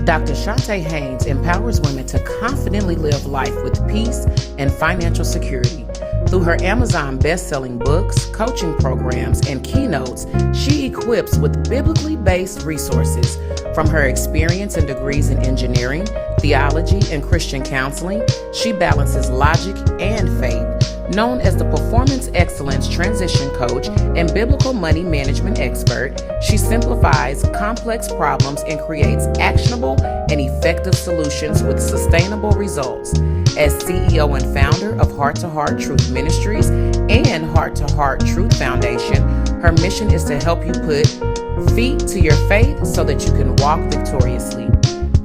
Dr. Chonta Haynes empowers women to confidently live life with peace and financial security. Through her Amazon best-selling books, coaching programs, and keynotes, she equips with biblically based resources. From her experience and degrees in engineering, theology, and Christian counseling, she balances logic and faith. Known as the Performance Excellence Transition Coach and Biblical Money Management Expert, she simplifies complex problems and creates actionable and effective solutions with sustainable results. As CEO and founder of Heart to Heart Truth Ministries and Heart to Heart Truth Foundation, her mission is to help you put feet to your faith so that you can walk victoriously.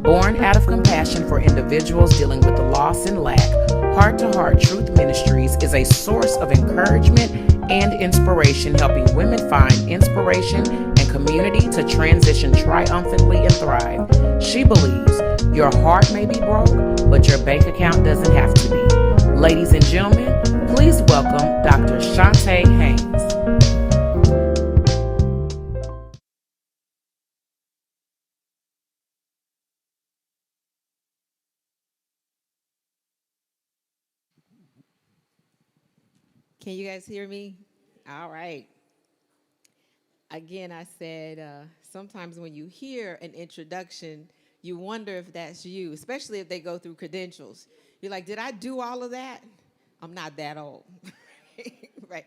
Born out of compassion for individuals dealing with loss and lack, Heart to Heart Truth Ministries is a source of encouragement and inspiration, helping women find inspiration and community to transition triumphantly and thrive. She believes your heart may be broke, but your bank account doesn't have to be. Ladies and gentlemen, please welcome Dr. Chonta Haynes. Can you guys hear me? All right. Again, I said sometimes when you hear an introduction, you wonder if that's you, especially if they go through credentials. You're like, did I do all of that? I'm not that old. Right.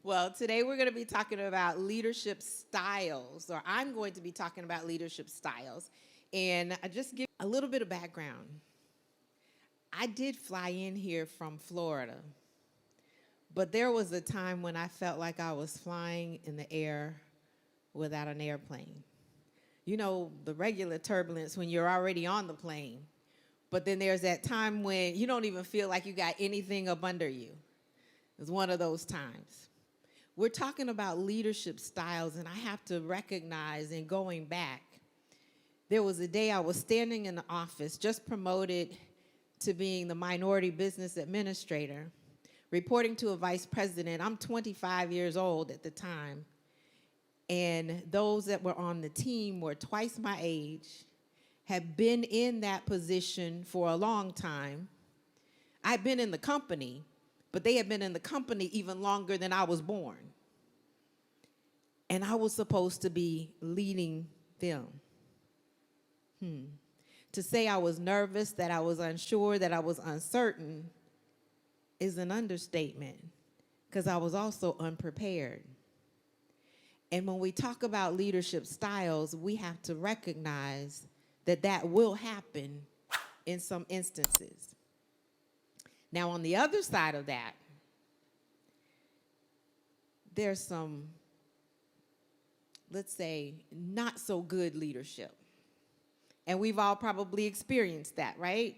Well, today we're going to be talking about leadership styles, or I'm going to be talking about leadership styles. And I just give a little bit of background. I did fly in here from Florida. But there was a time when I felt like I was flying in the air without an airplane. You know, the regular turbulence when you're already on the plane. But then there's that time when you don't even feel like you got anything up under you. It's one of those times. We're talking about leadership styles, and I have to recognize, in going back, there was a day I was standing in the office, just promoted to being the minority business administrator, reporting to a vice president. I'm 25 years old at the time, and those that were on the team were twice my age, had been in that position for a long time. I'd been in the company, but they had been in the company even longer than I was born. And I was supposed to be leading them. To say I was nervous, that I was unsure, that I was uncertain, is an understatement, because I was also unprepared. And when we talk about leadership styles, we have to recognize that that will happen in some instances. Now, on the other side of that, there's some, let's say, not so good leadership. And we've all probably experienced that, right?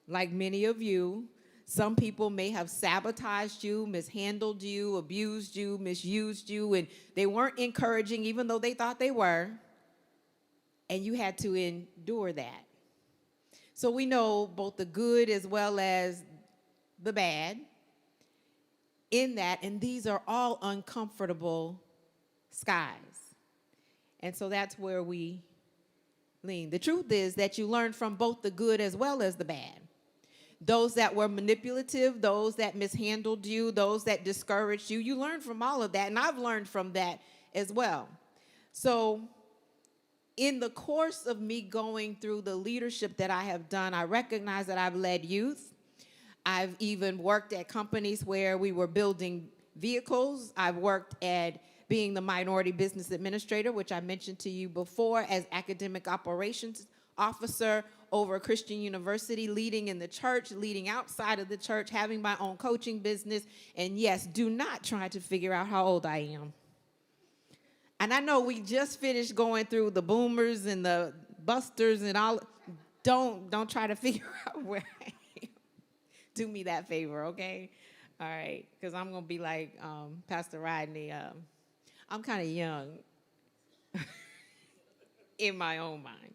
Like many of you, some people may have sabotaged you, mishandled you, abused you, misused you, and they weren't encouraging even though they thought they were, and you had to endure that. So we know both the good as well as the bad in that, and these are all uncomfortable skies. And so that's where we lean. The truth is that you learn from both the good as well as the bad. Those that were manipulative, those that mishandled you, those that discouraged you, you learn from all of that, and I've learned from that as well. So in the course of me going through the leadership that I have done, I recognize that I've led youth. I've even worked at companies where we were building vehicles. I've worked at being the minority business administrator, which I mentioned to you before, as academic operations officer over a Christian university, leading in the church, leading outside of the church, having my own coaching business. And yes, do not try to figure out how old I am. And I know we just finished going through the boomers and the busters and all. Don't try to figure out where I am. Do me that favor, okay? All right, because I'm going to be like Pastor Rodney. I'm kind of young in my own mind.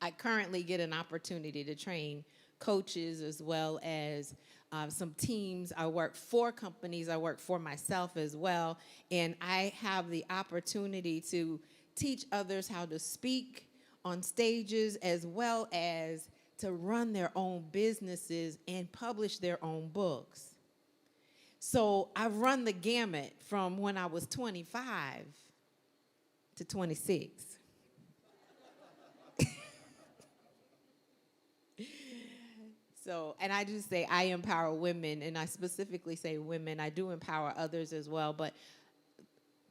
I currently get an opportunity to train coaches as well as some teams. I work for companies. I work for myself as well. And I have the opportunity to teach others how to speak on stages, as well as to run their own businesses and publish their own books. So I've run the gamut from when I was 25 to 26. So, and I do say I empower women, and I specifically say women. I do empower others as well, but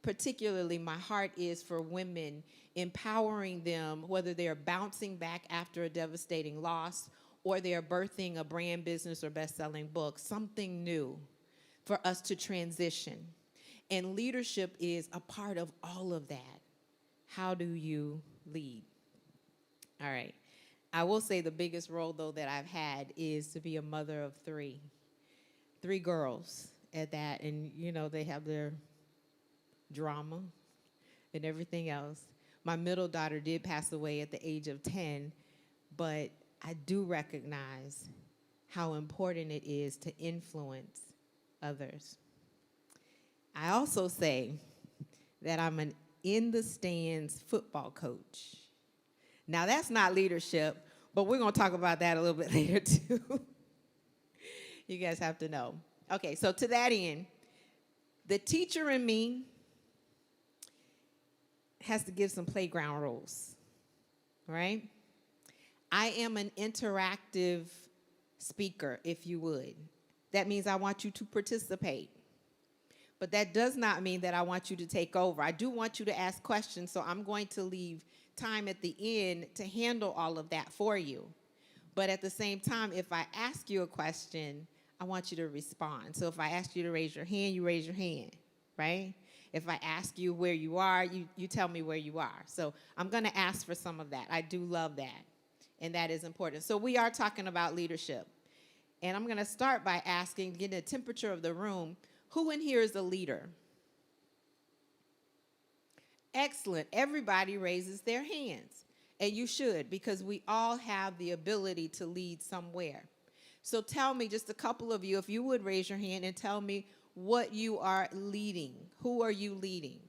particularly my heart is for women, empowering them, whether they're bouncing back after a devastating loss or they're birthing a brand business or best-selling book, something new for us to transition. And leadership is a part of all of that. How do you lead? All right. I will say the biggest role, though, that I've had is to be a mother of three girls at that. And, you know, they have their drama and everything else. My middle daughter did pass away at the age of 10, but I do recognize how important it is to influence others. I also say that I'm an in-the-stands football coach. Now, that's not leadership, but we're going to talk about that a little bit later, too. You guys have to know. Okay, so to that end, the teacher in me has to give some playground rules, right? I am an interactive speaker, if you would. That means I want you to participate. But that does not mean that I want you to take over. I do want you to ask questions, so I'm going to leave time at the end to handle all of that for you. But at the same time, if I ask you a question, I want you to respond. So if I ask you to raise your hand, you raise your hand, right? If I ask you where you are, you tell me where you are. So I'm going to ask for some of that. I do love that, and that is important. So we are talking about leadership. And I'm going to start by asking, getting a temperature of the room, who in here is a leader? Excellent. Everybody raises their hands. And you should, because we all have the ability to lead somewhere. So tell me, just a couple of you, if you would raise your hand and tell me what you are leading. Who are you leading?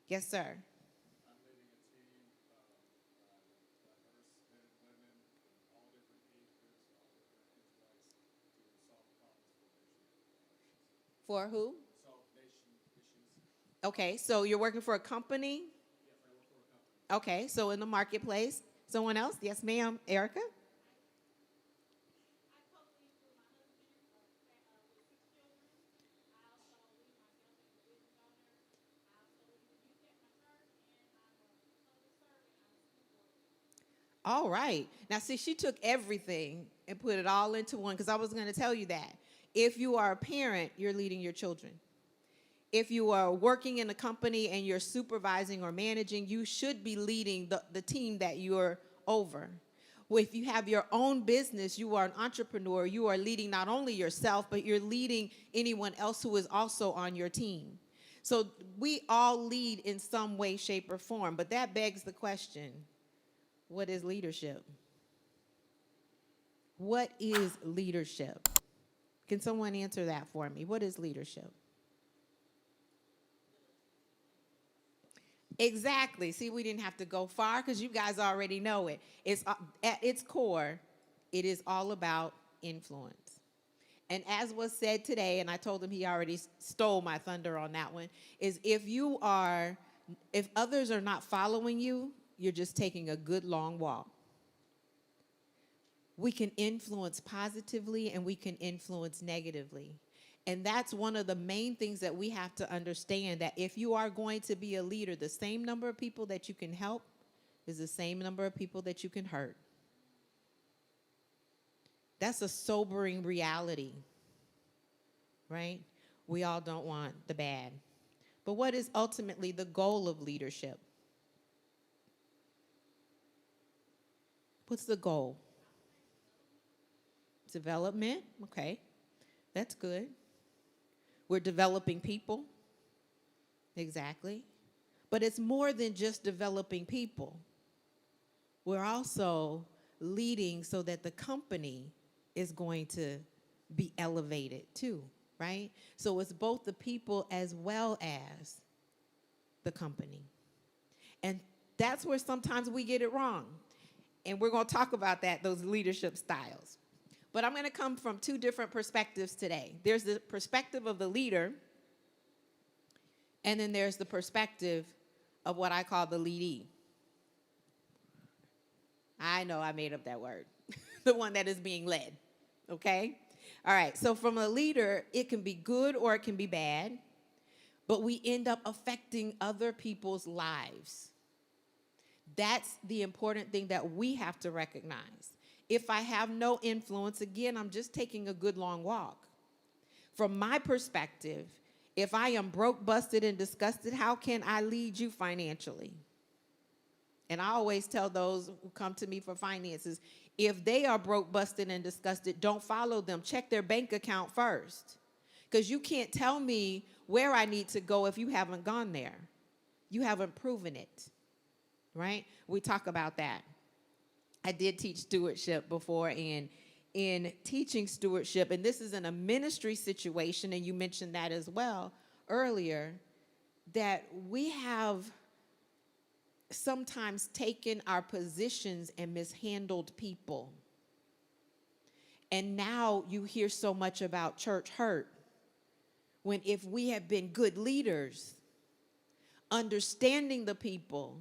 Yes, sir. I'm leading a team of diverse men and women from all different age groups, all different intellects to solve problems for nation. For who? Solve nation issues. Okay, so you're working for a company? Yes, I work for a company. Okay, so in the marketplace. Someone else? Yes, ma'am. Erica? All right. Now, see, she took everything and put it all into one, because I was going to tell you that. If you are a parent, you're leading your children. If you are working in a company and you're supervising or managing, you should be leading the team that you're over. Well, if you have your own business, you are an entrepreneur, you are leading not only yourself, but you're leading anyone else who is also on your team. So we all lead in some way, shape, or form. But that begs the question, what is leadership? What is leadership? Can someone answer that for me? What is leadership? Exactly. See, we didn't have to go far because you guys already know it. It's at its core, it is all about influence. And as was said today, and I told him he already stole my thunder on that one, is if others are not following you, you're just taking a good long walk. We can influence positively and we can influence negatively. And that's one of the main things that we have to understand, that if you are going to be a leader, the same number of people that you can help is the same number of people that you can hurt. That's a sobering reality, right? We all don't want the bad. But what is ultimately the goal of leadership? What's the goal? Development, okay, that's good. We're developing people, exactly. But it's more than just developing people. We're also leading so that the company is going to be elevated too, right? So it's both the people as well as the company. And That's where sometimes we get it wrong. And we're going to talk about that, those leadership styles. But I'm going to come from two different perspectives today. There's the perspective of the leader, and then there's the perspective of what I call the leadee. I know I made up that word. The one that is being led, okay? All right, so from a leader, it can be good or it can be bad, but we end up affecting other people's lives. That's the important thing that we have to recognize. If I have no influence, again, I'm just taking a good long walk. From my perspective, if I am broke, busted, and disgusted, how can I lead you financially? And I always tell those who come to me for finances, if they are broke, busted, and disgusted, don't follow them. Check their bank account first. Because you can't tell me where I need to go if you haven't gone there. You haven't proven it, right? We talk about that. I did teach stewardship before, and in teaching stewardship, and this is in a ministry situation, and you mentioned that as well earlier, that we have sometimes taken our positions and mishandled people. And now you hear so much about church hurt, when if we have been good leaders, understanding the people,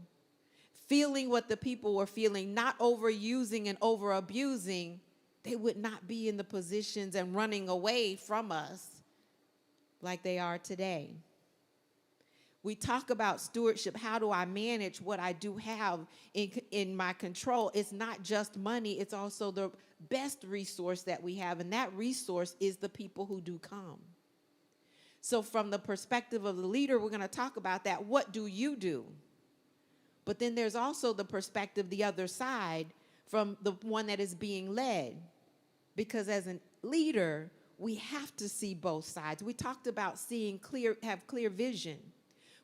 feeling what the people were feeling, not overusing and over abusing, they would not be in the positions and running away from us like they are today. We talk about stewardship. How do I manage what I do have in my control? It's not just money. It's also the best resource that we have, and that resource is the people who do come. So from the perspective of the leader, we're going to talk about that. What do you do? But then there's also the perspective, the other side, from the one that is being led. Because as a leader, we have to see both sides. We talked about seeing clear, have clear vision.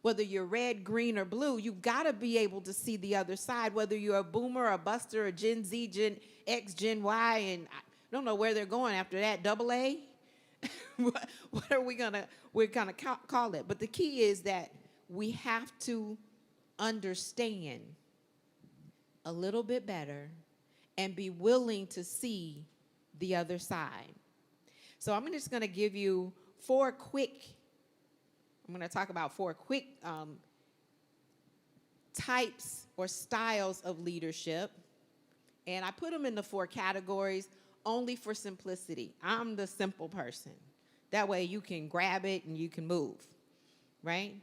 Whether you're red, green, or blue, you've got to be able to see the other side, whether you're a boomer, a buster, a Gen Z, Gen X, Gen Y, and I don't know where they're going after that, double A? What are we're gonna call it? But the key is that we have to understand a little bit better and be willing to see the other side. So I'm just going to give you I'm going to talk about four quick types or styles of leadership. And I put them in the 4 categories only for simplicity. I'm the simple person. That way you can grab it and you can move, right?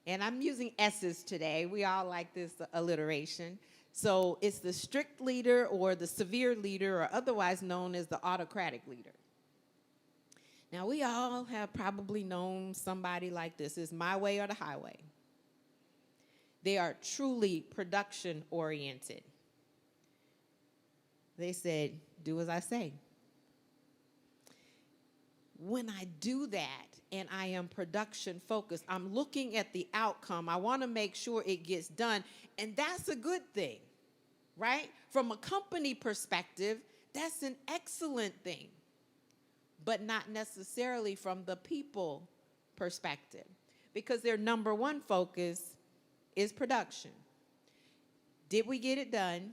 And I'm using S's today. We all like this alliteration. So it's the strict leader or the severe leader, or otherwise known as the autocratic leader. Now, we all have probably known somebody like this. It's my way or the highway. They are truly production oriented. They said, do as I say. When I do that and I am production focused, I'm looking at the outcome. I want to make sure it gets done. And that's a good thing, right? From a company perspective, that's an excellent thing, but not necessarily from the people perspective, because their number one focus is production. Did we get it done?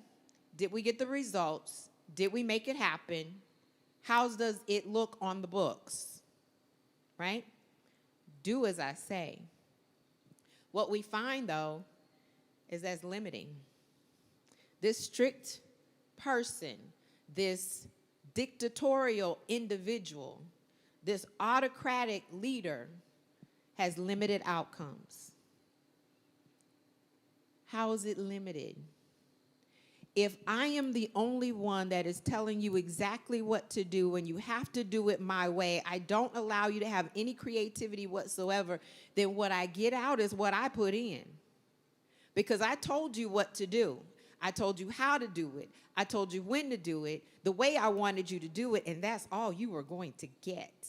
Did we get the results? Did we make it happen? How does it look on the books, right? Do as I say. What we find, though, is that's limiting. This strict person, this dictatorial individual, this autocratic leader has limited outcomes. How is it limited? If I am the only one that is telling you exactly what to do and you have to do it my way, I don't allow you to have any creativity whatsoever, then what I get out is what I put in. Because I told you what to do. I told you how to do it. I told you when to do it, the way I wanted you to do it, and that's all you were going to get.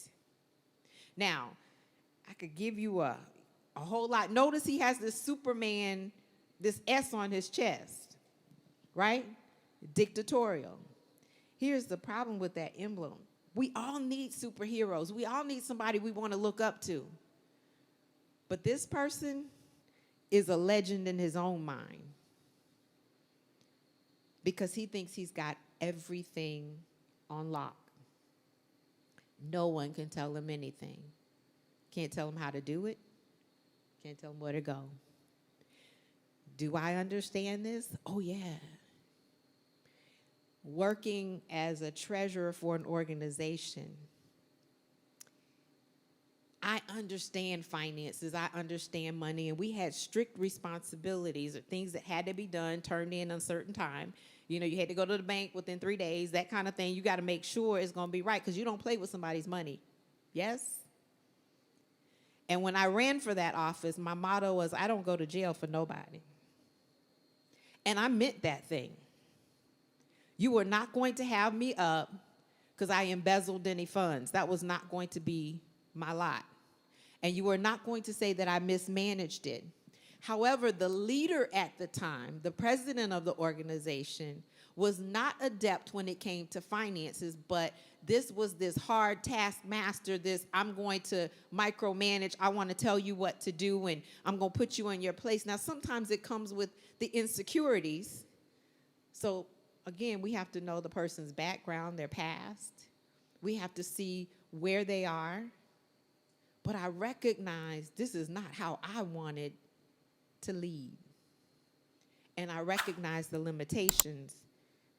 Now, I could give you a whole lot. Notice he has this Superman, this S on his chest, right? Dictatorial. Here's the problem with that emblem. We all need superheroes. We all need somebody we want to look up to. But this person is a legend in his own mind. because he thinks he's got everything on lock. No one can tell him anything. Can't tell him how to do it. Can't tell him where to go. Do I understand this? Oh, yeah. Working as a treasurer for an organization, I understand finances, I understand money, and we had strict responsibilities or things that had to be done, turned in a certain time. You know, you had to go to the bank within 3 days, that kind of thing. You got to make sure it's going to be right because you don't play with somebody's money. Yes? And when I ran for that office, my motto was, I don't go to jail for nobody. And I meant that thing. You were not going to have me up because I embezzled any funds. That was not going to be my lot. And you were not going to say that I mismanaged it. However, the leader at the time, the president of the organization, was not adept when it came to finances, but this was this hard taskmaster, this I'm going to micromanage, I want to tell you what to do, and I'm going to put you in your place. Now, sometimes it comes with the insecurities. So, again, we have to know the person's background, their past. We have to see where they are. But I recognize this is not how I wanted to lead. And I recognize the limitations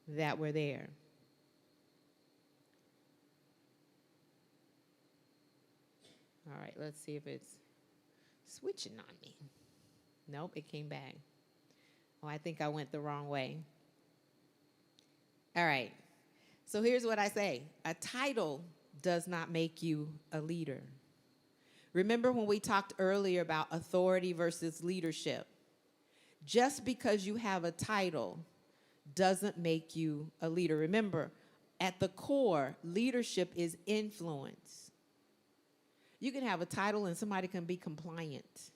that were there. All right, let's see if it's switching on me. Nope, it came back. Oh, I think I went the wrong way. All right, so here's what I say. A title does not make you a leader. Remember when we talked earlier about authority versus leadership? Just because you have a title doesn't make you a leader. Remember, at the core, leadership is influence. You can have a title and somebody can be compliant.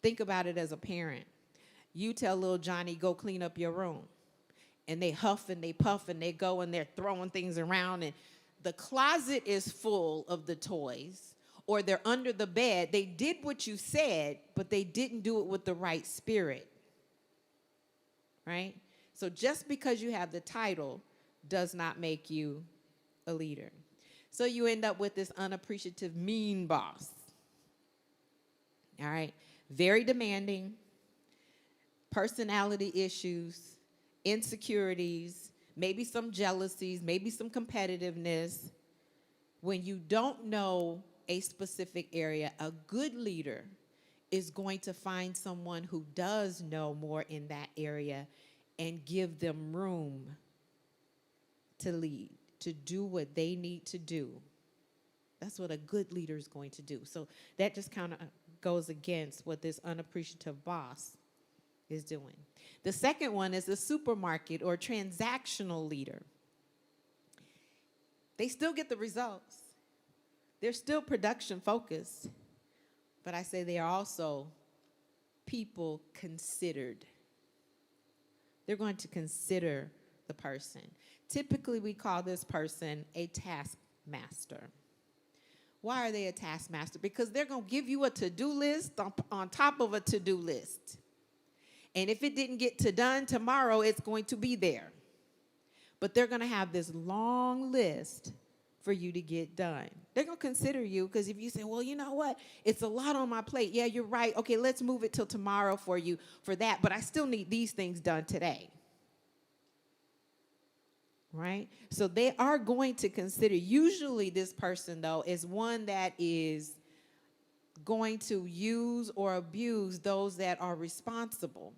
Think about it as a parent. You tell little Johnny, go clean up your room. And they huff and they puff and they go and they're throwing things around. And the closet is full of the toys. Or they're under the bed. They did what you said, but they didn't do it with the right spirit. Right? So just because you have the title does not make you a leader. So you end up with this unappreciative, mean boss. All right? Very demanding, personality issues, insecurities, maybe some jealousies, maybe some competitiveness. When you don't know a specific area, a good leader is going to find someone who does know more in that area and give them room to lead, to do what they need to do. That's what a good leader is going to do. So that just kind of goes against what this unappreciative boss is doing. The second one is a supermarket or transactional leader. They still get the results. They're still production focused, but I say they are also people considered. They're going to consider the person. Typically, we call this person a taskmaster. Why are they a taskmaster? Because they're going to give you a to-do list on top of a to-do list. And if it didn't get done tomorrow, it's going to be there. But they're going to have this long list for you to get done. They're going to consider you because if you say, well, you know what? It's a lot on my plate. Yeah, you're right. Okay, let's move it till tomorrow for you for that. But I still need these things done today. Right? So they are going to consider, usually this person, though, is one that is going to use or abuse those that are responsible.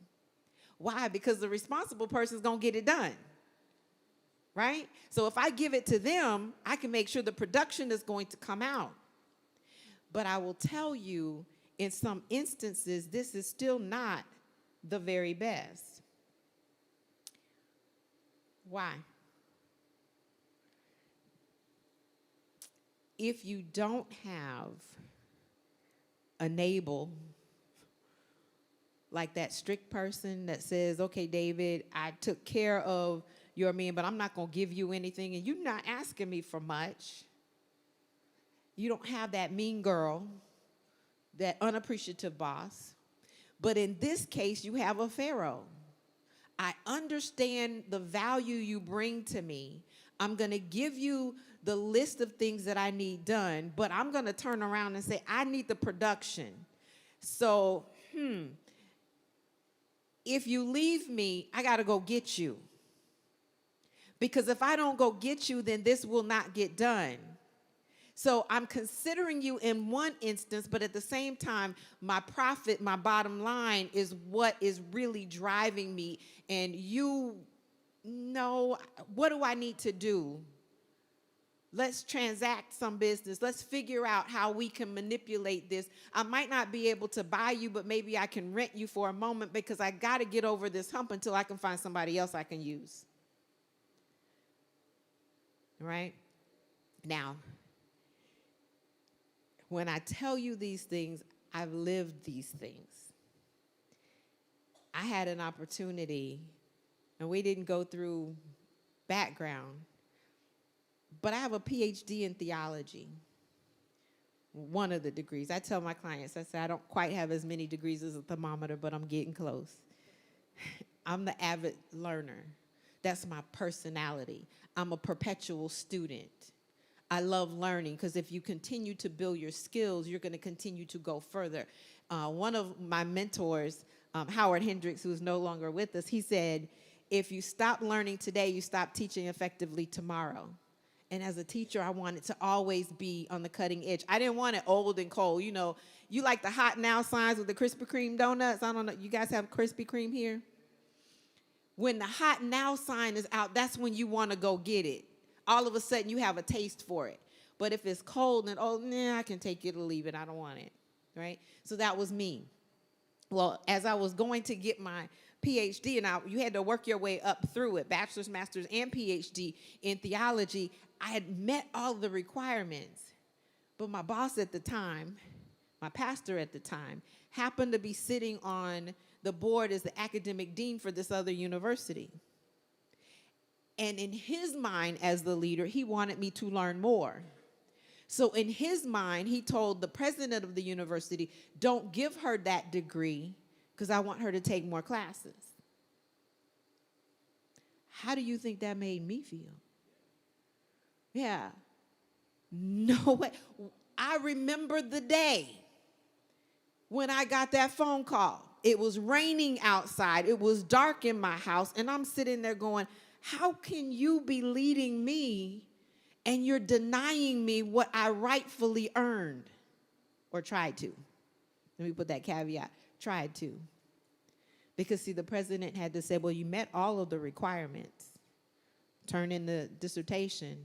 Why? Because the responsible person is going to get it done. Right? So if I give it to them, I can make sure the production is going to come out. But I will tell you, in some instances, this is still not the very best. Why? If you don't have a enable, like that strict person that says, okay, David, I took care of your man, but I'm not going to give you anything, and you're not asking me for much. You don't have that mean girl, that unappreciative boss. But in this case, you have a Pharaoh. I understand the value you bring to me. I'm going to give you the list of things that I need done, but I'm going to turn around and say, I need the production. So, if you leave me, I got to go get you. Because if I don't go get you, then this will not get done. So I'm considering you in one instance, but at the same time, my profit, my bottom line is what is really driving me. And you know, what do I need to do? Let's transact some business. Let's figure out how we can manipulate this. I might not be able to buy you, but maybe I can rent you for a moment because I got to get over this hump until I can find somebody else I can use. Right? Now, when I tell you these things, I've lived these things. I had an opportunity, and we didn't go through background, but I have a PhD in theology, one of the degrees. I tell my clients, I say, I don't quite have as many degrees as a thermometer, but I'm getting close. I'm the avid learner. That's my personality. I'm a perpetual student. I love learning because if you continue to build your skills, you're going to continue to go further. One of my mentors, Howard Hendricks, who is no longer with us, he said, if you stop learning today, you stop teaching effectively tomorrow. And as a teacher, I wanted to always be on the cutting edge. I didn't want it old and cold. You know, you like the hot now signs with the Krispy Kreme donuts. I don't know. You guys have Krispy Kreme here? When the hot now sign is out, that's when you want to go get it. All of a sudden, you have a taste for it. But if it's cold and, I can take it or leave it. I don't want it, right? So that was me. Well, as I was going to get my PhD, and you had to work your way up through it, bachelor's, master's, and PhD in theology, I had met all the requirements. But my boss at the time, my pastor at the time, happened to be sitting on the board as the academic dean for this other university. And in his mind as the leader, he wanted me to learn more. So in his mind, he told the president of the university, don't give her that degree because I want her to take more classes. How do you think that made me feel? Yeah. No way. I remember the day when I got that phone call. It was raining outside. It was dark in my house. And I'm sitting there going, how can you be leading me and you're denying me what I rightfully earned or tried to? Let me put that caveat, tried to. Because, see, the president had to say, well, you met all of the requirements. Turn in the dissertation,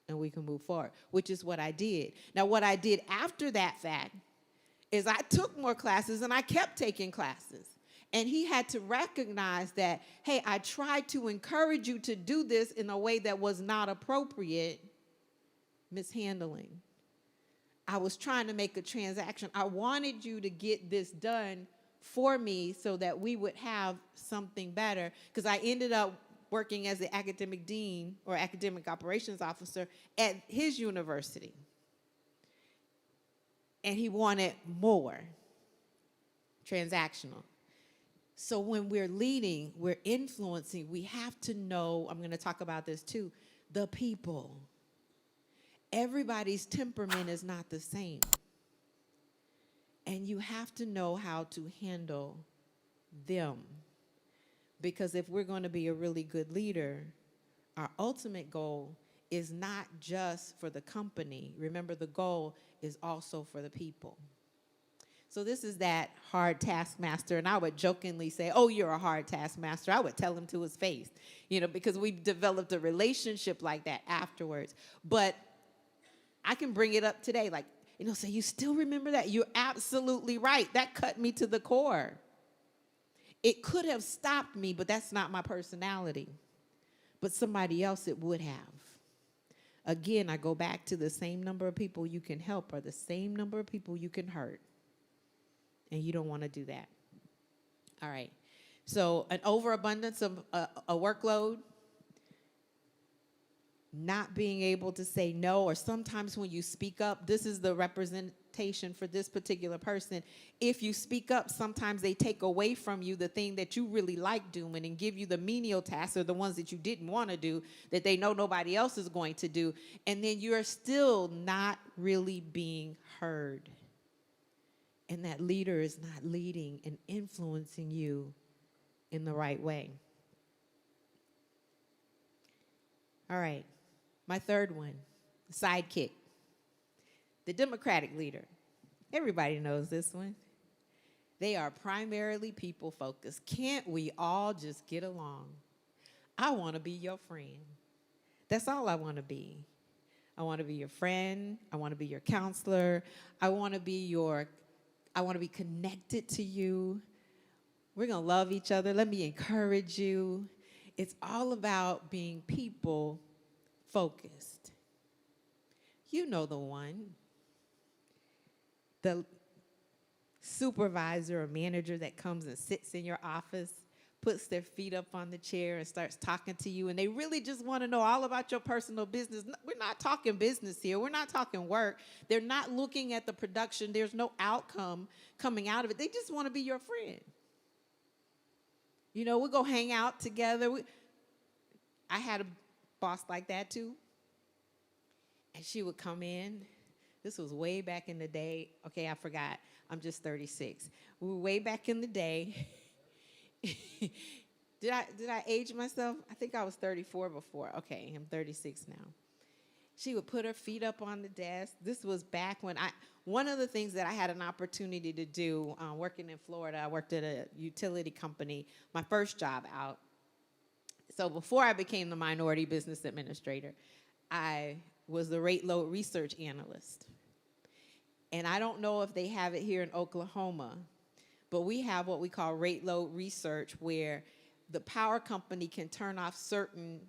and we can move forward, which is what I did. Now, what I did after that fact is I took more classes, and I kept taking classes. And he had to recognize that, hey, I tried to encourage you to do this in a way that was not appropriate, mishandling. I was trying to make a transaction. I wanted you to get this done for me so that we would have something better, because I ended up working as the academic dean or academic operations officer at his university. And he wanted more transactional. So when we're leading, we're influencing, we have to know, I'm going to talk about this too, the people. Everybody's temperament is not the same. And you have to know how to handle them. Because if we're going to be a really good leader, our ultimate goal is not just for the company. Remember, the goal is also for the people. So this is that hard taskmaster, and I would jokingly say, oh, you're a hard taskmaster. I would tell him to his face, because we've developed a relationship like that afterwards. But I can bring it up today, say, you still remember that? You're absolutely right. That cut me to the core. It could have stopped me, but that's not my personality. But somebody else it would have. Again, I go back to the same number of people you can help or the same number of people you can hurt. And you don't want to do that. All right. So an overabundance of a workload, not being able to say no, or sometimes when you speak up, this is the representation for this particular person. If you speak up, sometimes they take away from you the thing that you really like doing and give you the menial tasks, or the ones that you didn't want to do, that they know nobody else is going to do. And then you're still not really being heard. And that leader is not leading and influencing you in the right way. All right. My third one, sidekick. The Democratic leader. Everybody knows this one. They are primarily people focused. Can't we all just get along? I want to be your friend. That's all I want to be. I want to be your friend. I want to be your counselor. I want to be connected to you. We're going to love each other. Let me encourage you. It's all about being people focused. You know the one. The supervisor or manager that comes and sits in your office, puts their feet up on the chair and starts talking to you, and they really just want to know all about your personal business. We're not talking business here. We're not talking work. They're not looking at the production. There's no outcome coming out of it. They just want to be your friend. You know, we'll go hang out together. I had a boss like that too. And she would come in. This was way back in the day. Okay, I forgot. I'm just 36. We were way back in the day. Did I age myself? I think I was 34 before. Okay, I'm 36 now. She would put her feet up on the desk. This was back when one of the things that I had an opportunity to do working in Florida, I worked at a utility company, my first job out. So before I became the minority business administrator, I was the rate load research analyst. And I don't know if they have it here in Oklahoma, but we have what we call rate load research, where the power company can turn off certain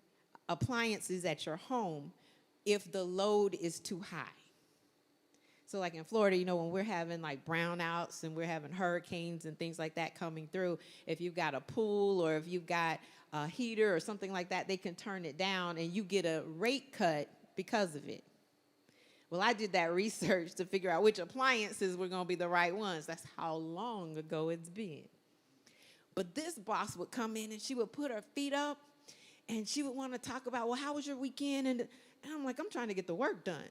appliances at your home if the load is too high. So like in Florida, you know, when we're having like brownouts and we're having hurricanes and things like that coming through, if you've got a pool or if you've got a heater or something like that, they can turn it down and you get a rate cut because of it. Well, I did that research to figure out which appliances were going to be the right ones. That's how long ago it's been. But this boss would come in and she would put her feet up and she would want to talk about, well, how was your weekend? And I'm like, I'm trying to get the work done.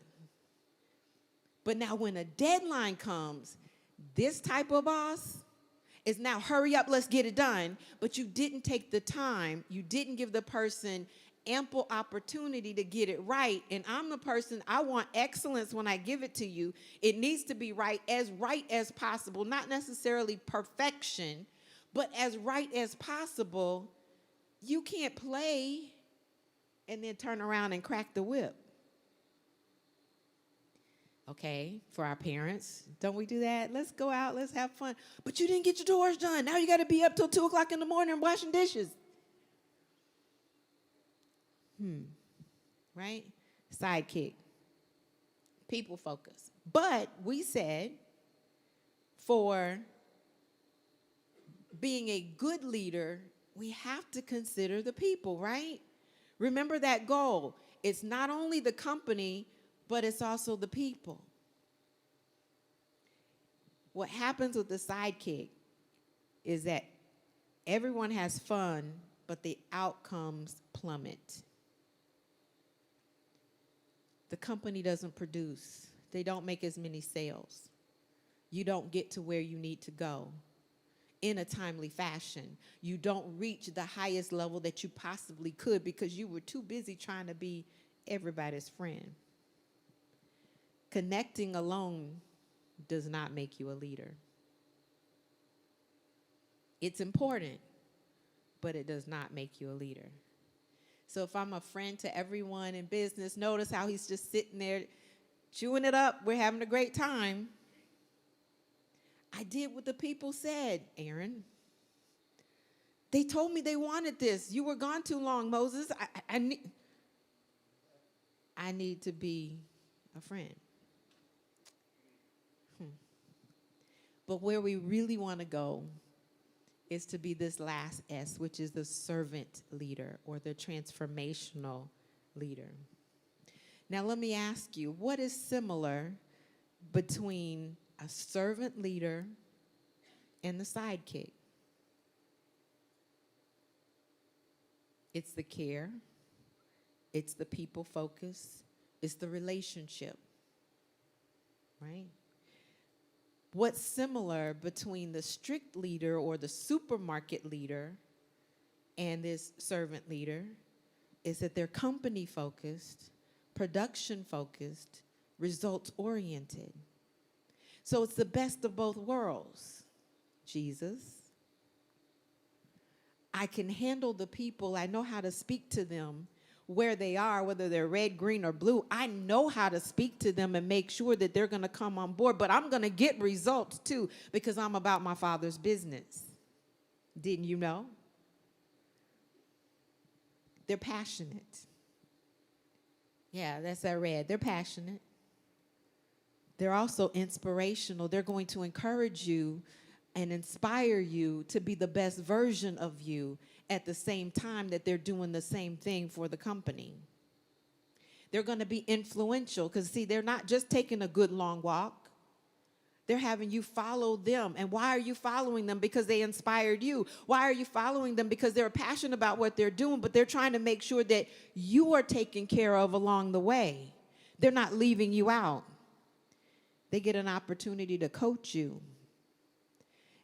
But now when a deadline comes, this type of boss is now, hurry up, let's get it done. But you didn't take the time. You didn't give the person ample opportunity to get it right. And I'm the person, I want excellence when I give it to you. It needs to be right as possible, not necessarily perfection, but as right as possible. You can't play and then turn around and crack the whip. Okay, for our parents, don't we do that? Let's go out, let's have fun. But you didn't get your chores done. Now you got to be up till 2 o'clock in the morning washing dishes. Right? Sidekick. People focus. But we said for being a good leader, we have to consider the people, right? Remember that goal. It's not only the company, but it's also the people. What happens with the sidekick is that everyone has fun, but the outcomes plummet. The company doesn't produce. They don't make as many sales. You don't get to where you need to go in a timely fashion. You don't reach the highest level that you possibly could because you were too busy trying to be everybody's friend. Connecting alone does not make you a leader. It's important, but it does not make you a leader. So if I'm a friend to everyone in business, notice how he's just sitting there chewing it up. We're having a great time. I did what the people said, Aaron. They told me they wanted this. You were gone too long, Moses. I need to be a friend. But where we really want to go is to be this last S, which is the servant leader or the transformational leader. Now, let me ask you, what is similar between a servant leader and the sidekick? It's the care, it's the people focus, it's the relationship, right? What's similar between the strict leader or the supermarket leader and this servant leader is that they're company focused, production focused, results oriented. So it's the best of both worlds. Jesus, I can handle the people. I know how to speak to them where they are, whether they're red, green, or blue. I know how to speak to them and make sure that they're going to come on board, but I'm going to get results too because I'm about my Father's business. Didn't you know? They're passionate. Yeah, that's that red. They're passionate. They're also inspirational. They're going to encourage you and inspire you to be the best version of you at the same time that they're doing the same thing for the company. They're going to be influential because, see, they're not just taking a good long walk. They're having you follow them. And why are you following them? Because they inspired you. Why are you following them? Because they're passionate about what they're doing, but they're trying to make sure that you are taken care of along the way. They're not leaving you out. They get an opportunity to coach you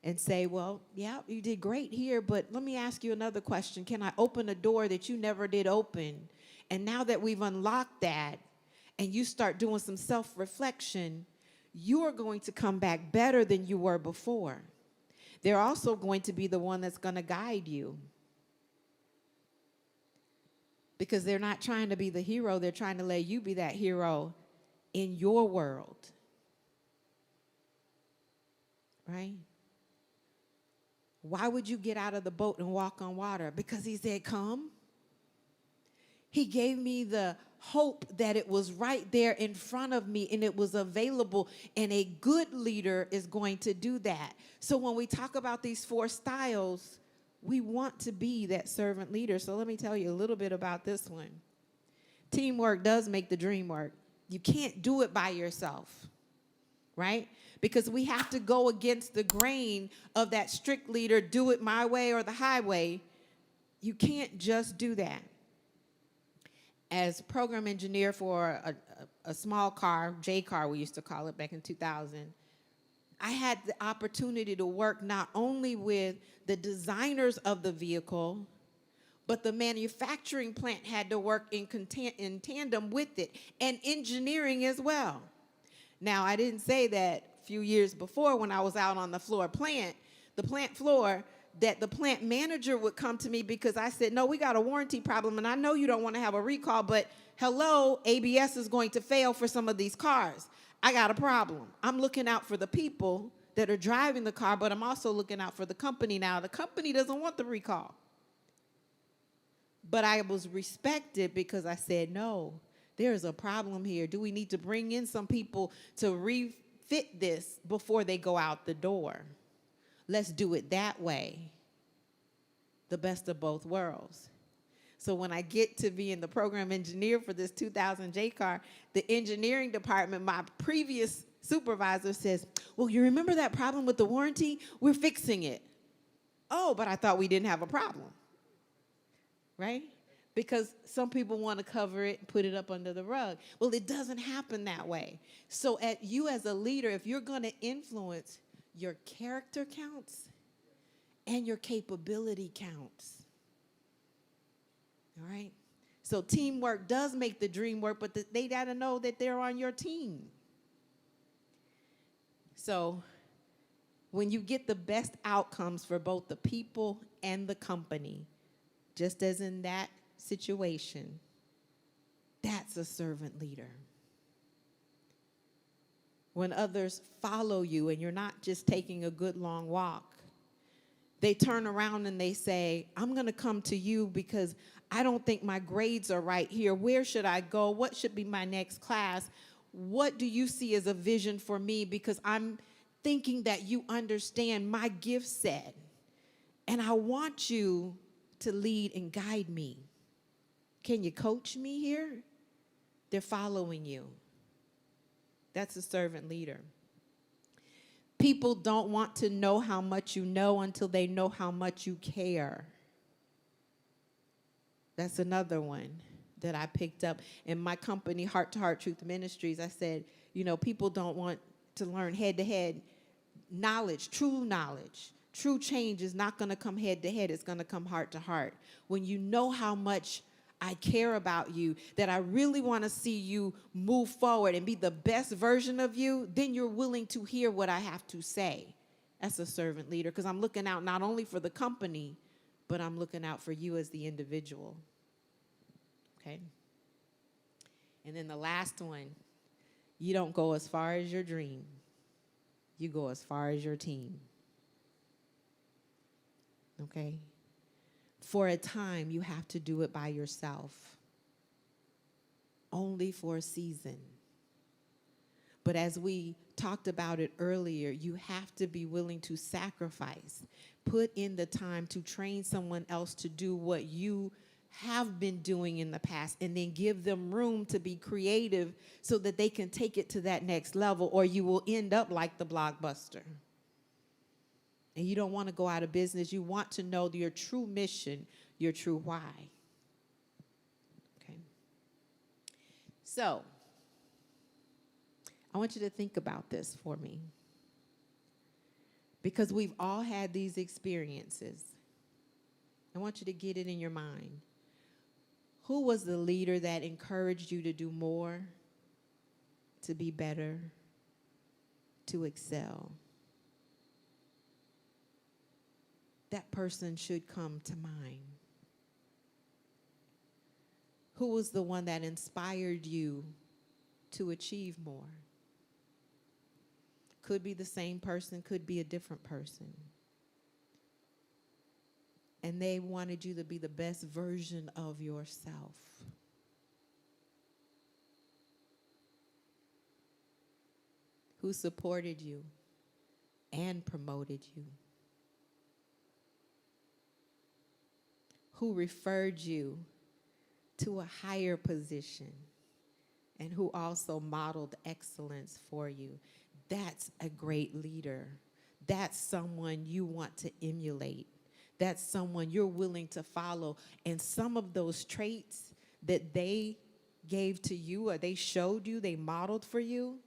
and say, well, yeah, you did great here, but let me ask you another question. Can I open a door that you never did open? And now that we've unlocked that and you start doing some self-reflection, you are going to come back better than you were before. They're also going to be the one that's going to guide you. Because they're not trying to be the hero, they're trying to let you be that hero in your world. Right? Why would you get out of the boat and walk on water? Because he said, come. He gave me the hope that it was right there in front of me and it was available, and a good leader is going to do that. So when we talk about these 4 styles, we want to be that servant leader. So let me tell you a little bit about this one. Teamwork does make the dream work. You can't do it by yourself, right? Because we have to go against the grain of that strict leader, do it my way or the highway. You can't just do that. As program engineer for a small car, J car we used to call it back in 2000, I had the opportunity to work not only with the designers of the vehicle, but the manufacturing plant had to work in tandem with it, and engineering as well. Now, I didn't say that a few years before when I was out on the plant floor, that the plant manager would come to me because I said, no, we got a warranty problem, and I know you don't want to have a recall, but hello, ABS is going to fail for some of these cars. I got a problem. I'm looking out for the people that are driving the car, but I'm also looking out for the company now. The company doesn't want the recall. But I was respected because I said, no, there's a problem here. Do we need to bring in some people to refit this before they go out the door? Let's do it that way. The best of both worlds. So when I get to being the program engineer for this 2000 J car, the engineering department, my previous supervisor says, well, you remember that problem with the warranty? We're fixing it. Oh, but I thought we didn't have a problem. Right? Because some people want to cover it and put it up under the rug. Well, it doesn't happen that way. So you as a leader, if you're going to influence, your character counts and your capability counts. All right? So teamwork does make the dream work, but they got to know that they're on your team. So when you get the best outcomes for both the people and the company, just as in that situation, that's a servant leader. When others follow you and you're not just taking a good long walk, they turn around and they say, I'm going to come to you because I don't think my grades are right here. Where should I go? What should be my next class? What do you see as a vision for me? Because I'm thinking that you understand my gift set, and I want you to lead and guide me. Can you coach me here? They're following you. That's a servant leader. People don't want to know how much you know until they know how much you care. That's another one that I picked up in my company, Heart to Heart Truth Ministries. I said, people don't want to learn head-to-head knowledge. True change is not going to come head-to-head. It's going to come heart to heart. When you know how much I care about you, that I really want to see you move forward and be the best version of you, then you're willing to hear what I have to say. That's a servant leader, because I'm looking out not only for the company, but I'm looking out for you as the individual. Okay? And then the last one, you don't go as far as your dream. You go as far as your team. Okay? For a time, you have to do it by yourself. Only for a season. But as we talked about it earlier, you have to be willing to sacrifice. Put in the time to train someone else to do what you have been doing in the past, and then give them room to be creative so that they can take it to that next level, or you will end up like the Blockbuster. And you don't want to go out of business. You want to know your true mission, your true why. Okay. So, I want you to think about this for me. Because we've all had these experiences. I want you to get it in your mind. Who was the leader that encouraged you to do more, to be better, to excel? That person should come to mind. Who was the one that inspired you to achieve more? Could be the same person, could be a different person. And they wanted you to be the best version of yourself. Who supported you and promoted you? Who referred you to a higher position and who also modeled excellence for you? That's a great leader. That's someone you want to emulate. That's someone you're willing to follow. And some of those traits that they gave to you, or they showed you, they modeled for you,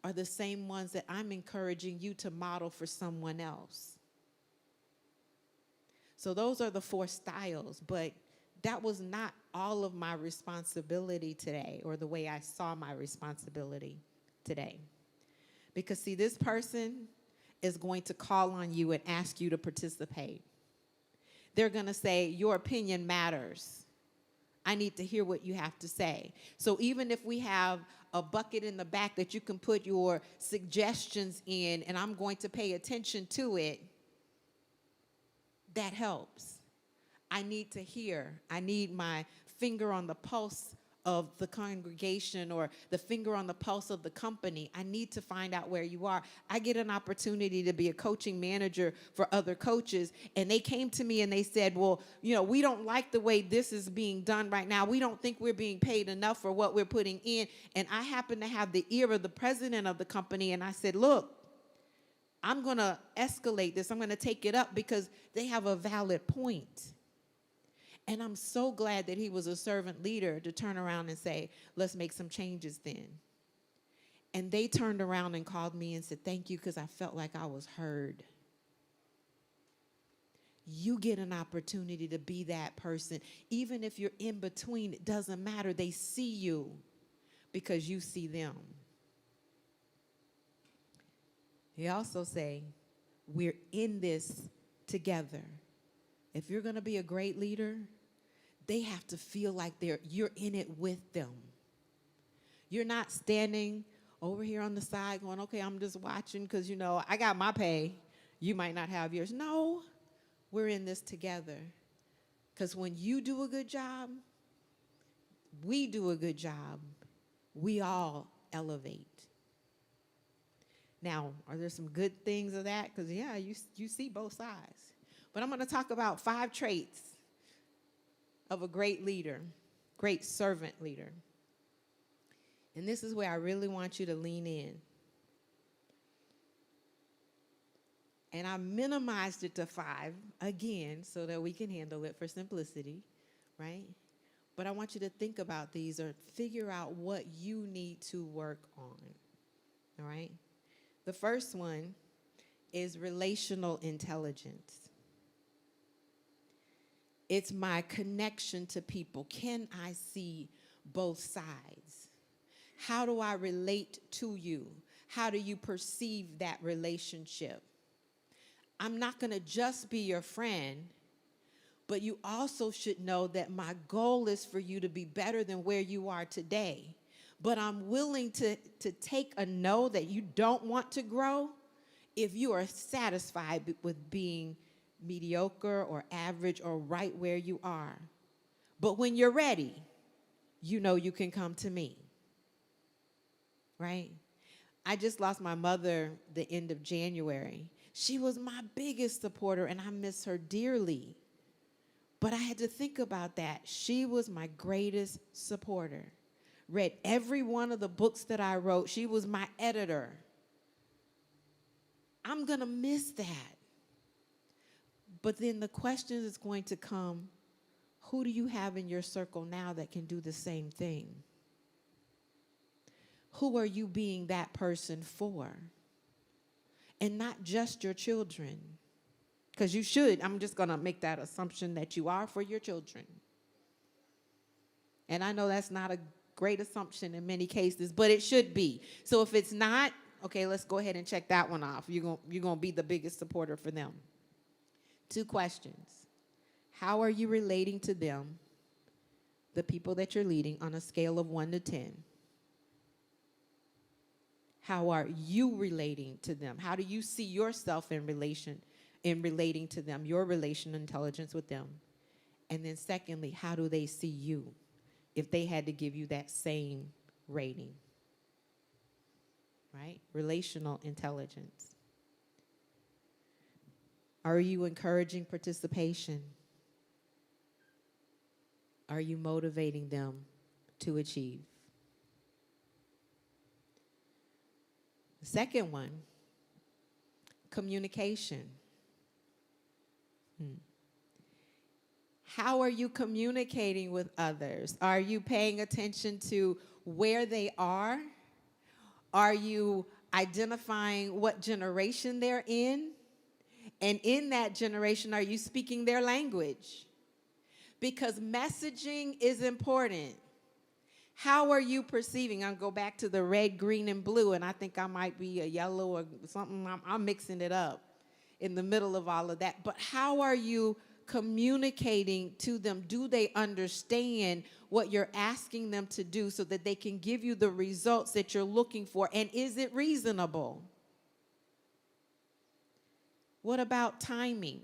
are the same ones that I'm encouraging you to model for someone else. So those are the 4 styles, but that was not all of my responsibility today, or the way I saw my responsibility today. Because see, this person is going to call on you and ask you to participate. They're going to say, your opinion matters. I need to hear what you have to say. So even if we have a bucket in the back that you can put your suggestions in, and I'm going to pay attention to it, that helps. I need to hear. I need my finger on the pulse of the congregation, or the finger on the pulse of the company. I need to find out where you are. I get an opportunity to be a coaching manager for other coaches, and they came to me and they said, well, we don't like the way this is being done right now. We don't think we're being paid enough for what we're putting in. And I happen to have the ear of the president of the company, and I said, look, I'm going to escalate this. I'm going to take it up because they have a valid point. And I'm so glad that he was a servant leader to turn around and say, let's make some changes then. And they turned around and called me and said, thank you, because I felt like I was heard. You get an opportunity to be that person. Even if you're in between, it doesn't matter. They see you because you see them. He also say, we're in this together. If you're going to be a great leader, they have to feel like you're in it with them. You're not standing over here on the side going, okay, I'm just watching because, I got my pay. You might not have yours. No, we're in this together. Because when you do a good job, we do a good job, we all elevate. Now, are there some good things of that? Because, yeah, you see both sides. But I'm going to talk about 5 traits of a great leader, great servant leader. And this is where I really want you to lean in. And I minimized it to 5, again, so that we can handle it for simplicity, right? But I want you to think about these or figure out what you need to work on, all right? The first one is relational intelligence. It's my connection to people. Can I see both sides? How do I relate to you? How do you perceive that relationship? I'm not going to just be your friend, but you also should know that my goal is for you to be better than where you are today. But I'm willing to take a no that you don't want to grow if you are satisfied with being mediocre or average or right where you are. But when you're ready, you know you can come to me, right? I just lost my mother the end of January. She was my biggest supporter, and I miss her dearly. But I had to think about that. She was my greatest supporter. Read every one of the books that I wrote. She was my editor. I'm going to miss that. But then the question is going to come, who do you have in your circle now that can do the same thing? Who are you being that person for? And not just your children. Because you should. I'm just going to make that assumption that you are for your children. And I know that's not a great assumption in many cases, but it should be. So if it's not, okay, let's go ahead and check that one off. You're going to be the biggest supporter for them. 2 questions. How are you relating to them, the people that you're leading, on a scale of 1 to 10? How are you relating to them? How do you see yourself in relating to them, your relational intelligence with them? And then secondly, how do they see you if they had to give you that same rating? Right? Relational intelligence. Are you encouraging participation? Are you motivating them to achieve? The second one, communication. How are you communicating with others? Are you paying attention to where they are? Are you identifying what generation they're in? And in that generation, are you speaking their language? Because messaging is important. How are you perceiving? I'll go back to the red, green, and blue, and I think I might be a yellow or something. I'm mixing it up in the middle of all of that. But how are you communicating to them? Do they understand what you're asking them to do so that they can give you the results that you're looking for? And is it reasonable? What about timing?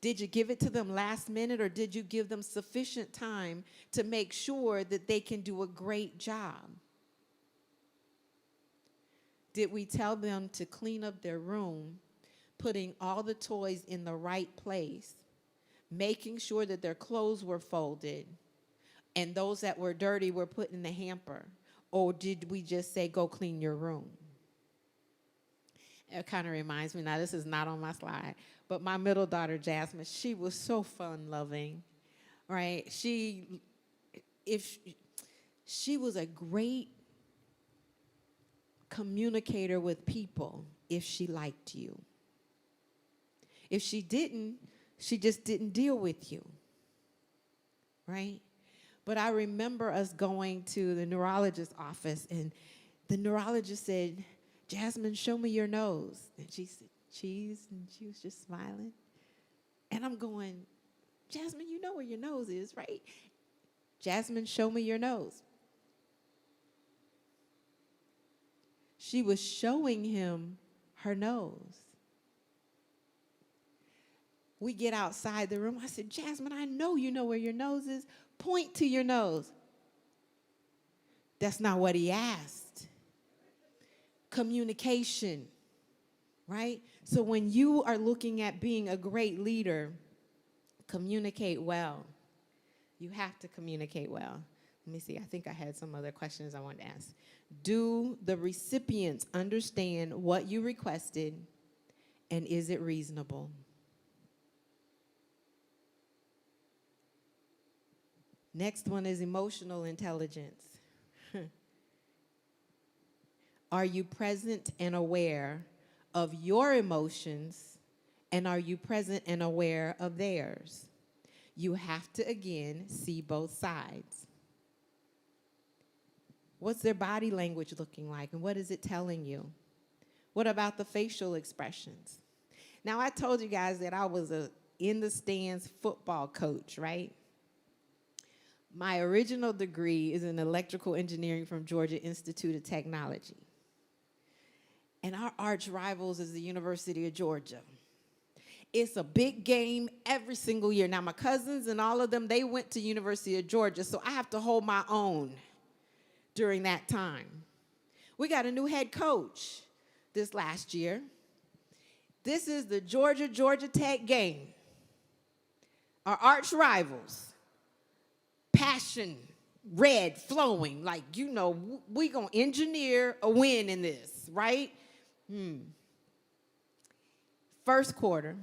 Did you give it to them last minute, or did you give them sufficient time to make sure that they can do a great job? Did we tell them to clean up their room, putting all the toys in the right place, making sure that their clothes were folded, and those that were dirty were put in the hamper? Or did we just say, go clean your room? It kind of reminds me, now this is not on my slide, but my middle daughter, Jasmine, she was so fun-loving, right? She was a great communicator with people if she liked you. If she didn't, she just didn't deal with you, right? But I remember us going to the neurologist's office, and the neurologist said, Jasmine, show me your nose. And she said, cheese, and she was just smiling. And I'm going, Jasmine, you know where your nose is, right? Jasmine, show me your nose. She was showing him her nose. We get outside the room. I said, Jasmine, I know you know where your nose is. Point to your nose. That's not what he asked. Communication, right? So when you are looking at being a great leader, communicate well. You have to communicate well. Let me see. I think I had some other questions I wanted to ask. Do the recipients understand what you requested, and is it reasonable? Next one is emotional intelligence. Are you present and aware of your emotions, and are you present and aware of theirs? You have to, again, see both sides. What's their body language looking like, and what is it telling you? What about the facial expressions? Now, I told you guys that I was a in-the-stands football coach, right? My original degree is in electrical engineering from Georgia Institute of Technology. And our arch rivals is the University of Georgia. It's a big game every single year. Now, my cousins and all of them, they went to University of Georgia, so I have to hold my own during that time. We got a new head coach this last year. This is the Georgia Tech game. Our arch rivals. Passion, red, flowing, like, you know, we gonna engineer a win in this, right? First quarter.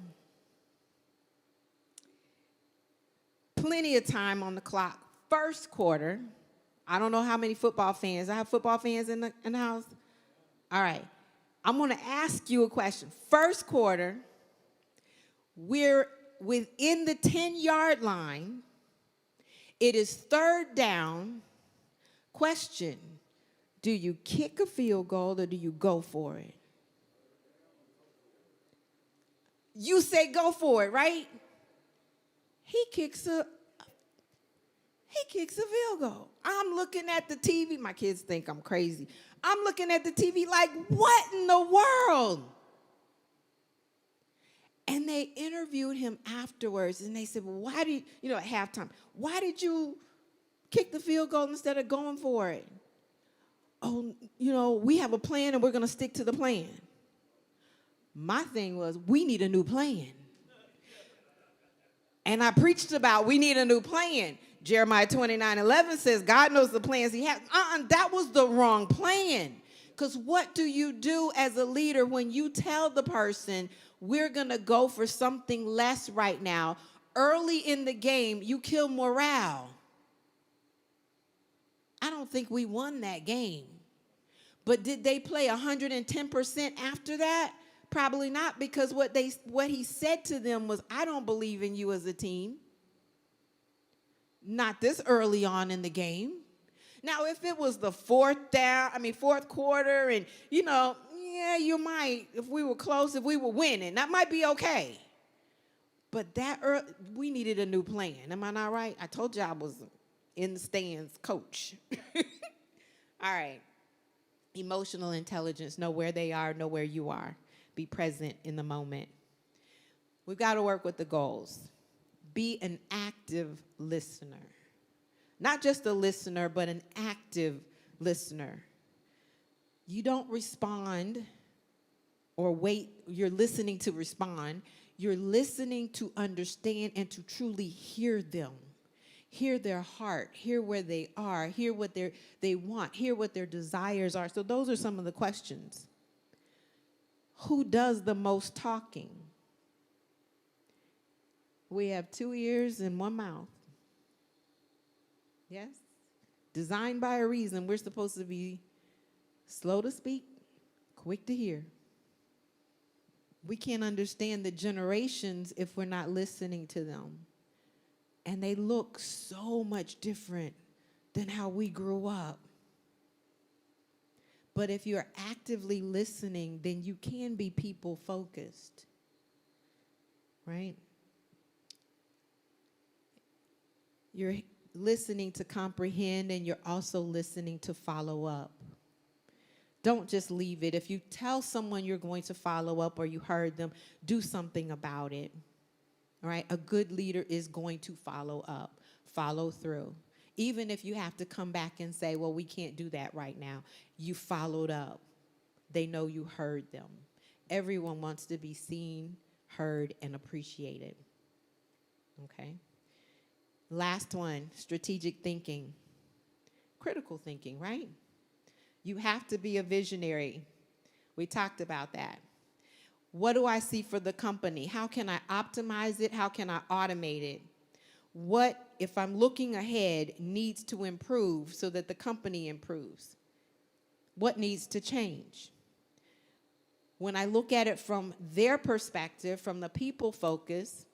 Plenty of time on the clock. First quarter. I don't know how many football fans. I have football fans in the house? All right. I'm going to ask you a question. First quarter, we're within the 10-yard line. It is third down. Question, do you kick a field goal or do you go for it? You say go for it, right? He kicks a field goal. I'm looking at the TV. My kids think I'm crazy. I'm looking at the TV like, what in the world? And they interviewed him afterwards, and they said, well, why did you know, at halftime, why did you kick the field goal instead of going for it? Oh, you know, we have a plan, and we're going to stick to the plan. My thing was, we need a new plan. And I preached about we need a new plan. Jeremiah 29:11 says, God knows the plans he has. That was the wrong plan. Because what do you do as a leader when you tell the person, we're going to go for something less right now? Early in the game, you kill morale. I don't think we won that game. But did they play 110% after that? Probably not, because what he said to them was, I don't believe in you as a team. Not this early on in the game. Now, if it was the fourth quarter, and, you know, yeah, you might, if we were close, if we were winning, that might be okay. But that early, we needed a new plan. Am I not right? I told you I was in the stands coach. All right. Emotional intelligence. Know where they are, know where you are. Be present in the moment. We've got to work with the goals. Be an active listener. Not just a listener, but an active listener. You don't respond or wait. You're listening to respond. You're listening to understand and to truly hear them. Hear their heart. Hear where they are. Hear what they want. Hear what their desires are. So those are some of the questions. Who does the most talking? We have 2 ears and 1 mouth. Yes? Designed by a reason. We're supposed to be slow to speak, quick to hear. We can't understand the generations if we're not listening to them. And they look so much different than how we grew up. But if you're actively listening, then you can be people-focused, right? You're listening to comprehend, and you're also listening to follow up. Don't just leave it. If you tell someone you're going to follow up or you heard them, do something about it, all right? A good leader is going to follow up, follow through. Even if you have to come back and say, well, we can't do that right now. You followed up. They know you heard them. Everyone wants to be seen, heard, and appreciated. Okay? Last one, strategic thinking. critical thinking, right? You have to be a visionary. We talked about that. What do I see for the company? How can I optimize it? How can I automate it? What, if I'm looking ahead, needs to improve so that the company improves? What needs to change? When I look at it from their perspective, from the people focus,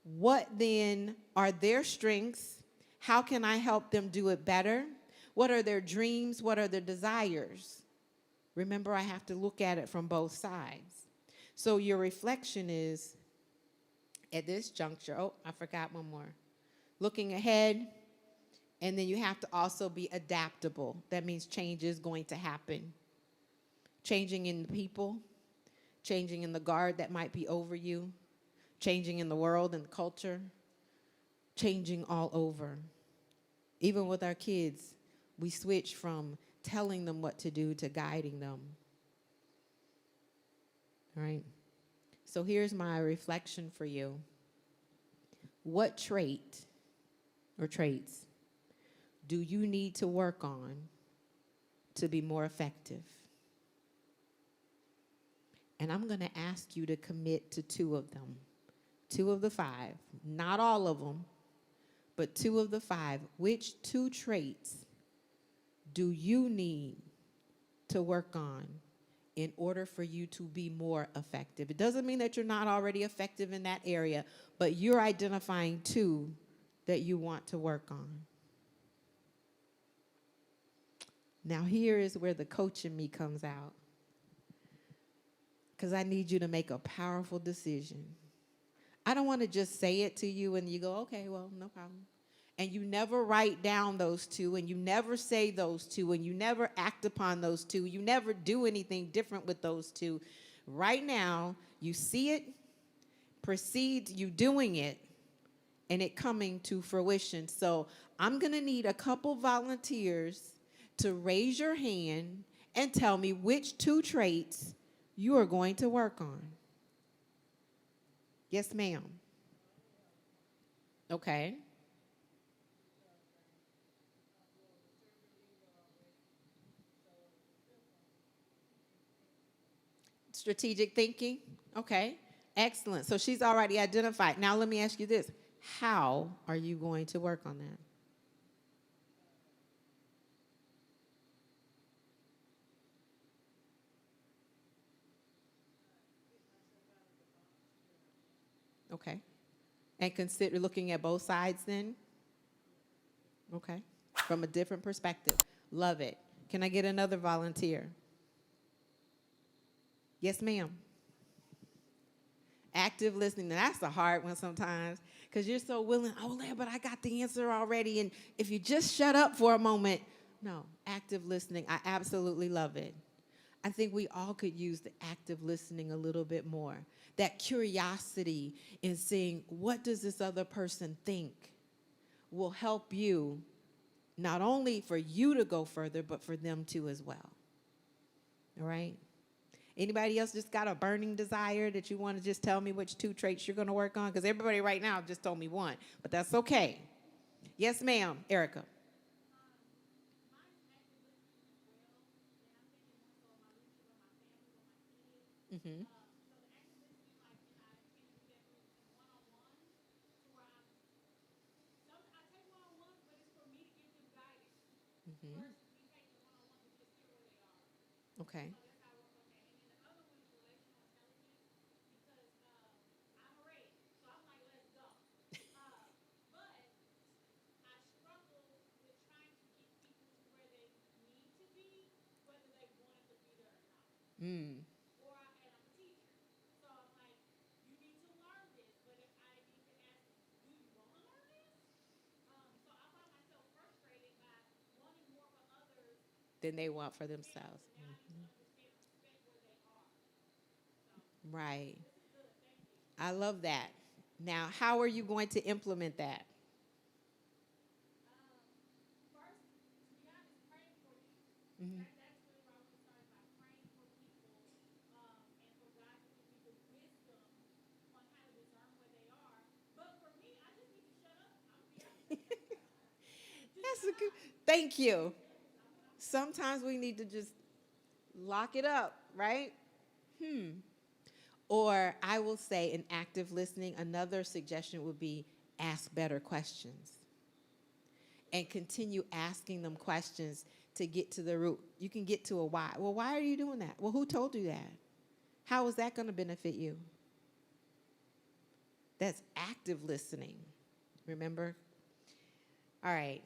what then are their strengths? How can I help them do it better? What are their dreams? What are their desires? Remember, I have to look at it from both sides. So your reflection is, at this juncture, oh, I forgot one more. Looking ahead, and then you have to also be adaptable. That means change is going to happen. Changing in the people, changing in the guard that might be over you, changing in the world and the culture, changing all over. Even with our kids, we switch from telling them what to do to guiding them. All right? So here's my reflection for you. What trait or traits do you need to work on to be more effective? And I'm going to ask you to commit to 2 of them. 2 of the 5. Not all of them, but 2 of the 5. Which 2 traits do you need to work on in order for you to be more effective? It doesn't mean that you're not already effective in that area, but you're identifying 2 that you want to work on. Now, here is where the coach in me comes out, because I need you to make a powerful decision. I don't want to just say it to you and you go, okay, well, no problem. And you never write down those 2, and you never say those 2, and you never act upon those 2. You never do anything different with those 2. Right now, you see it, proceed you doing it, and it coming to fruition. So I'm going to need a couple volunteers to raise your hand and tell me which 2 traits you are going to work on. Yes, ma'am. Okay. Strategic thinking. Okay. Excellent. So she's already identified. Now let me ask you this. How are you going to work on that? Okay. And consider looking at both sides then? Okay. From a different perspective. Love it. Can I get another volunteer? Yes, ma'am. Active listening. Now, that's a hard one sometimes because you're so willing. Oh, yeah, but I got the answer already. And if you just shut up for a moment. No, active listening. I absolutely love it. I think we all could use the active listening a little bit more. That curiosity in seeing what does this other person think will help you, not only for you to go further, but for them too as well. All right? Anybody else just got a burning desire that you want to just tell me which 2 traits you're going to work on? Because everybody right now just told me 1, but that's okay. Yes, ma'am. Erica. Mm-hmm. Mm-hmm. Okay. Mm. Than they want for themselves. Right. I love that. Now, how are you going to implement that? Mm-hmm. Thank you. Sometimes we need to just lock it up, right? Or I will say in active listening, another suggestion would be ask better questions and continue asking them questions to get to the root. You can get to a why. Well, why are you doing that? Well, who told you that? How is that going to benefit you? That's active listening. Remember? All right.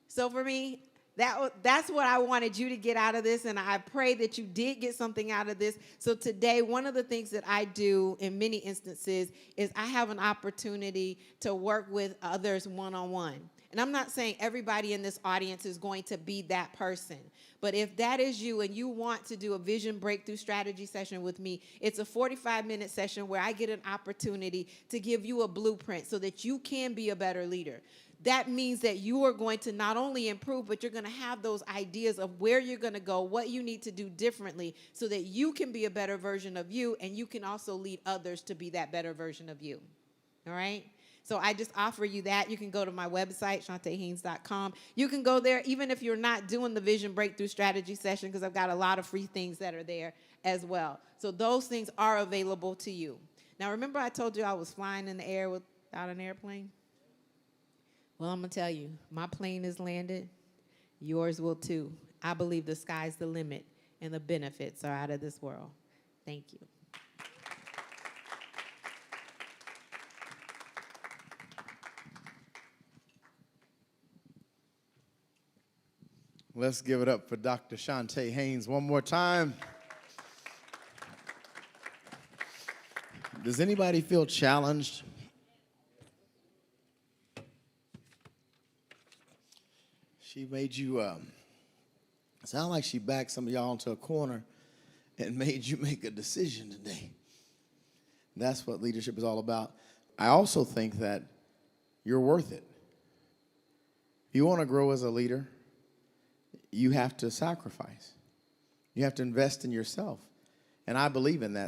So for me, that's what I wanted you to get out of this, and I pray that you did get something out of this. So today, one of the things that I do in many instances is I have an opportunity to work with others one-on-one. And I'm not saying everybody in this audience is going to be that person. But if that is you and you want to do a vision breakthrough strategy session with me, it's a 45-minute session where I get an opportunity to give you a blueprint so that you can be a better leader. That means that you are going to not only improve, but you're going to have those ideas of where you're going to go, what you need to do differently so that you can be a better version of you, and you can also lead others to be that better version of you. All right? So I just offer you that. You can go to my website, ChontaHaynes.com. You can go there even if you're not doing the Vision Breakthrough Strategy session, because I've got a lot of free things that are there as well. So those things are available to you. Now, remember I told you I was flying in the air without an airplane? Well, I'm going to tell you, my plane is landed. Yours will too. I believe the sky's the limit, and the benefits are out of this world. Thank you. Let's give it up for Dr. Chonta Haynes one more time. Does anybody feel challenged? She made you, sound like she backed some of y'all into a corner and made you make a decision today. That's what leadership is all about. I also think that you're worth it. If you want to grow as a leader, you have to sacrifice. You have to invest in yourself. And I believe in that.